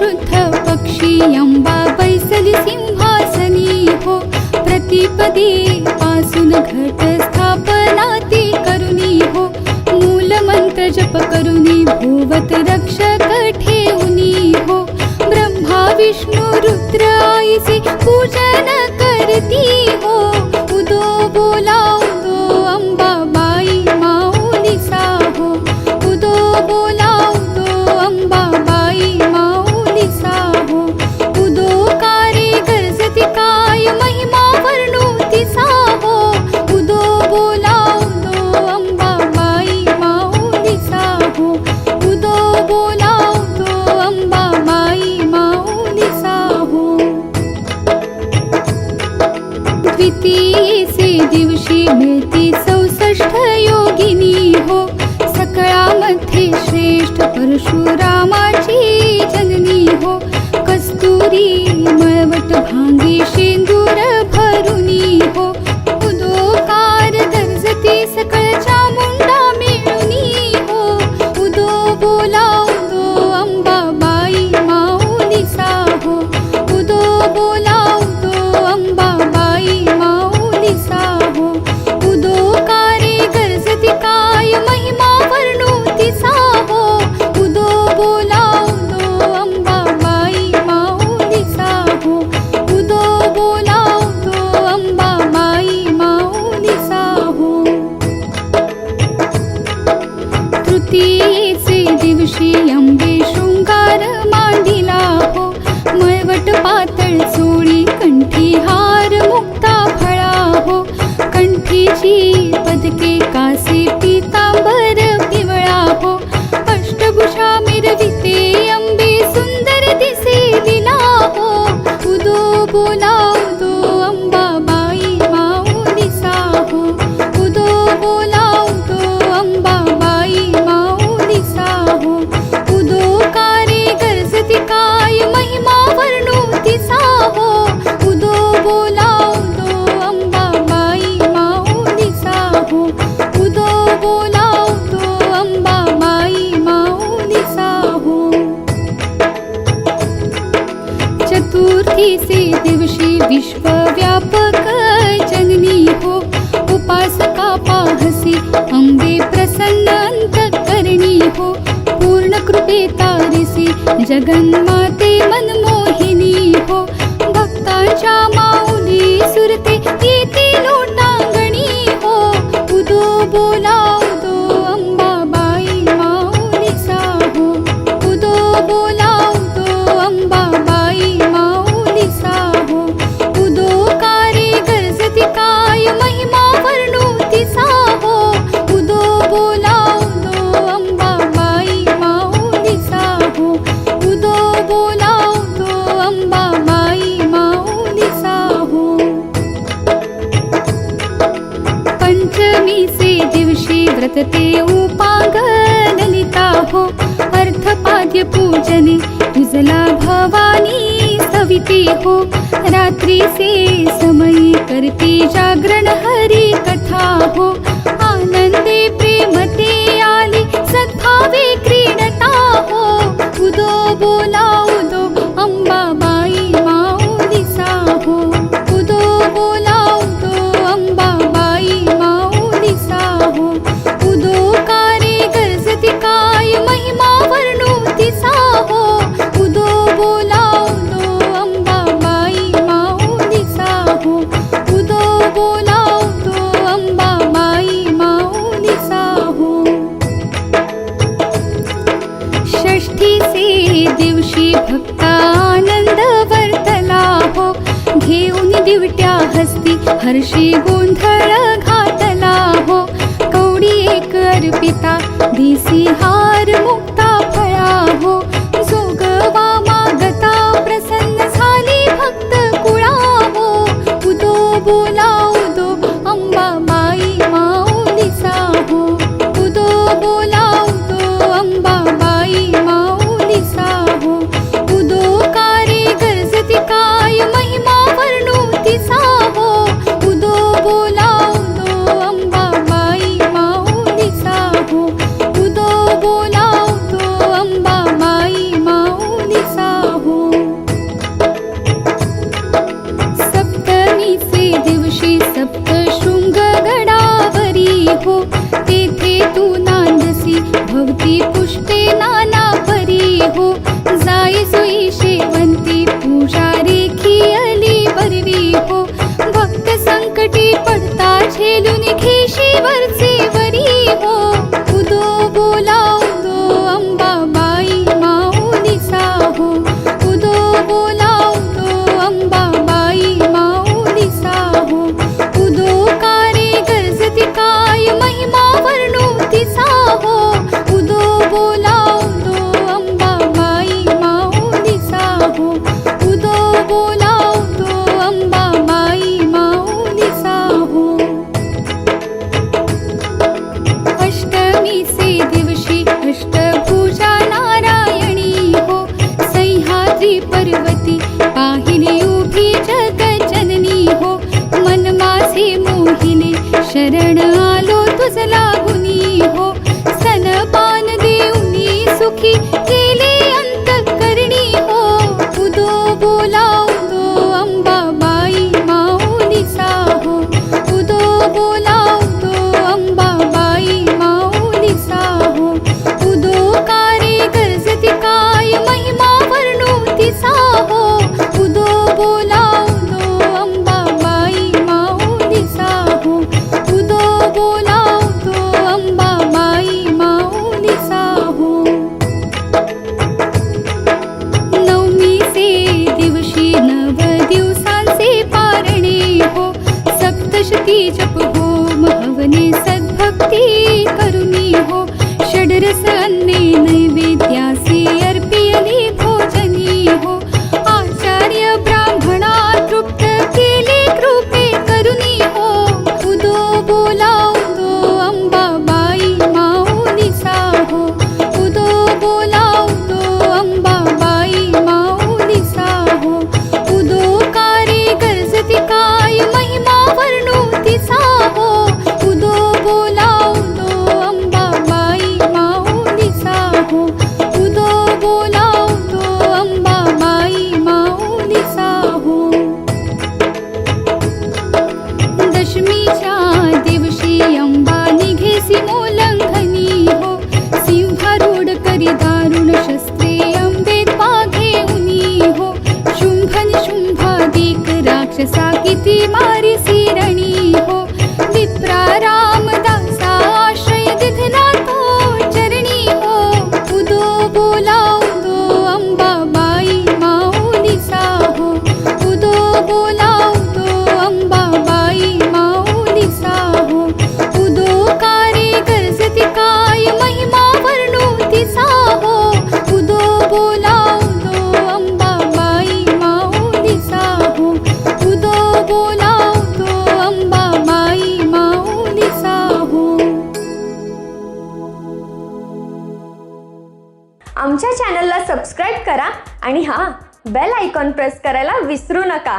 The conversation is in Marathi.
शुद्ध पक्षी अंबा बैसली सिंहासनी हो. प्रतिपदी पासून घट स्थापना ती करुणी हो. मूलमंत्र जप करुणी भोवत रक्षक ठेवणी हो. ब्रह्मा विष्णु रुद्र आईचे पूजन करती हो. उदो बोला उदो अंबाबाई माऊली साहो. उदो बोला उदो अंबाबाई माऊली साहो. उदो कारे गरजती काय महिमा वर्णोती साहो. उदो बोला उदो अंबाबाई माऊली साहो. उदो बोला उदो अंबाबाई माऊली साहो. द्वितीयेचे दिवशी मिळती 64 योगिनी हो. सकळामध्ये श्रेष्ठ परशुरामाची जननी हो. कस्तुरी मळवट भांगी शेंदूर भरुनी हो. उदोकार गरजती सकळ चामुंडा मिळुनी हो. उदो बोला उदो अंबाबाई माऊली साहो. उदो बोला उदो अंबाबाई माऊली साहो. उदो कारे गरजती काय महिमा वर्णोती साहो. उदो बोला उदो अंबाबाई माऊली साहो. उदो बोला उदो अंबाबाई माऊली साहो. तृतीयेचे दिवशी अंबे शृंगार मांडिला हो. मळवट पातळ चोळी कंठी हार मुक्ता फळा हो. कंठीची पदके कासे पीतांबर पिवळा हो. अष्टभुजा मिरविते अंबे सुंदर दिसे लीला हो. उदो बोला उदो अंबाबाई माऊली साहो. उदो बोला उदो अंबाबाई माऊली साहो. उदो कारे गरजती काय महिमा वर्णोती साहो. उदो बोला उदो अंबाबाई माऊली साहो. उदो बोला उदो अंबाबाई माऊली साहो. चतुर्थीचे दिवशी विश्वव्यापक जननी हो. उपासका पाहसी अंबे प्रसन्न अंतःकरणी हो. पूर्ण कृपे तारिसी जगन्माते मनमोहिनी हो. भक्तांच्या माऊली सुरते येते लोटांगणी हो. उदो बोला उदो अंबाबाई माऊली साहो. उदो बोला उदो अंबाबाई माऊली साहो. उदो कारे गरजती काय महिमा वर्णोती साहो. उदो बोला उदो अंबाबाई माऊली साहो. उदो बोला उदो अंबाबाई माऊली साहो. पंचमीचे दिवशी व्रतते उपांग ललिता हो. अर्थपाद्य पूजने उजला भवानी सविते हो. रात्रीचे समयी करते जागरण हरी कथा हो. आनंदे प्रेमते आली सद्भावे क्रीडता हो. उदो बोला उदो अंबाबाई माऊली साहो. उदो बोला उदो अंबाबाई माऊली साहो. उदो कारे गरजती काय महिमा वर्णोती साहो. उदो बोला उदो अंबाबाई माऊली साहो. उदो बोला उदो अंबाबाई माऊली साहो. षष्ठीचे दिवशी भक्तानंद वर्तला हो. घेऊन दिवट्या हस्ती हर्षी गोंधळ घातला हो. कवडी एक अर्पिता देसी हार मुक्ता फळा हो. जोगवा मागता प्रसन्न झाली भक्त कुळा हो. उदो बोला उदो अंबाबाई माऊली साहो. उदो बोला उदो अंबाबाई माऊली साहो. उदो कारे गरजती काय महिमा वर्णोती साहो. उदो बोला उदो अंबाबाई माऊली साहो. उदो बोला भोवती पुष्पे नाना परी हो, जाई जुई शेवंती पूजा रेखी अली बरवी हो, भक्त संकटी पडता झेलून घेशी वरचे वरी हो, उदो बोला उदो अंबाबाई माऊलीचा हो, उदो बोला उदो अंबाबाई माऊलीचा हो, उदो कारे गरजती काय महिमा वर्णू तिचा हो, उदो बोला उदो अंबाबाई माऊलीचा हो, उदो बोला उदो अंबाबाई माऊलीचा हो. अष्टमीचे दिवशी अष्टभुजा नारायणी हो, सह्याद्री पर्वती पाहिली उभी जगजननी हो, मन माझे मोहिले शरण आलो तुझ लागुनी हो, सनपान देऊनी सुखी केले अंतःकरणी हो, उदो बोला उदो अंबाबाई माऊलीचा हो, उदो बोला उदो अंबाबाई माऊलीचा हो, उदो कारे गरजती काय महिमा वर्णू तिचा हो, उदो बोला उदो अंबाबाई माऊलीचा हो, उदो बोला उदो अंबाबाई माऊलीचा हो. नवमीचे दिवशी नव दिवसांचे पारणे हो, सप्तशती जप होम हवने सद्भक्ती करुनी हो, षडरस अन्ने नैवेद्यासी अर्पियली भोजनी हो, आचार्य ब्राह्मणा तृप्त केले कृपे करुनी हो, उदो बोला उदो अंबाबाई माऊलीचा हो, उदो बोला उदो अंबाबाई माऊलीचा हो, उदो कारे गरजती काय महिमा वर्णू तिचा हो, उदो बोला उदो अंबाबाई माऊलीचा हो, उदो बोला उदो अंबाबाई माऊलीचा हो. दशमीच्या दिवशी अंबा निघेसी मोलंघनी हो, सिंहारूढ करी दारुण शस्त्रे अंबे घेऊनी हो, शुंभन शुंभादिक राक्षसा किती मारी सिरणी हो, विप्रा रामदासा आश्रय दिधला तो चरणी हो, उदो बोला उदो अंबाबाई माऊलीचा हो, उदो बोला उदो अंबाबाई माऊलीचा हो, उदो कारे गरजती काय महिमा वर्णू तिचा हो, उदो बोला उदो अंबाबाई माऊलीचा हो, उदो बोला उदो अंबाबाई माऊलीचा हो. आमच्या चॅनलला सबस्क्राईब करा आणि हां, बेल आयकॉन प्रेस करायला विसरू नका.